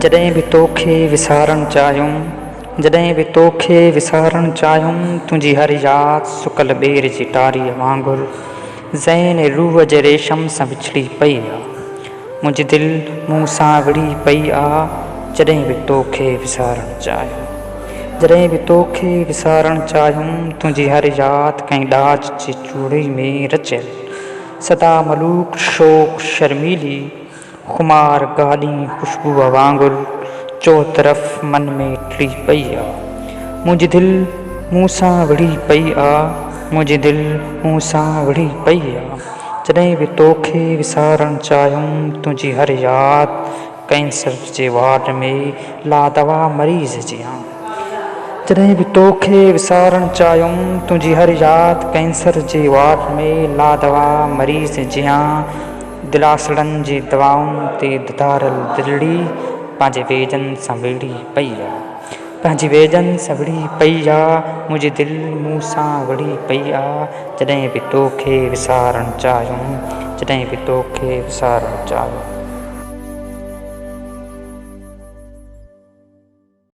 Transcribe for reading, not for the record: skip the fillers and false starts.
जॾहिं बि तोखे विसारणु चाहियूं, जॾहिं बि तोखे विसारणु चाहियूं, तुंहिंजी हर यादि सुकल ॿेर जी टारीअ वांगुरु ज़ैन रूह जे रेशम सां विछड़ी पई आहे। मुंहिंजी दिलि मूं सां विढ़ी पई आहे, जॾहिं बि तोखे विसारणु चाहियूं, जॾहिं बि तोखे विसारणु चाहियूं, तुंहिंजी हर यादि कंहिं ॾाज जी चूड़ी में रचियलु सदा मलूक शोक शर्मीली खुमार गाॾी ख़ुशबूअ वांगुरु चौतरफ़ मन में टिड़ी पई आहे। मुंहिंजी दिलि मूं सां विढ़ी पई आहे, मुंहिंजी दिलि मूं सां विढ़ी पई आहे, जॾहिं बि तोखे विसारणु चाहियूं, तुंहिंजी हर यादि कैंसर जे वार्ड में लादवा मरीज़ जी आहे। जॾहिं बि तोखे विसारणु चाहियूं, तुंहिंजी हर यादि कैंसर जे वार्ड में लादवा मरीज़ जी आहे। दिलासड़नि जी दवाउनि ते ददारल दिलड़ी पंहिंजे वेझनि सां विढ़ी पई आहे, पंहिंजी वेझनि सां विढ़ी पई आहे। मुंहिंजी दिलि मूं सां विढ़ी पई आहे, जॾहिं बि तोखे विसारणु चाहियूं, जॾहिं बि तोखे विसारणु चाहियूं।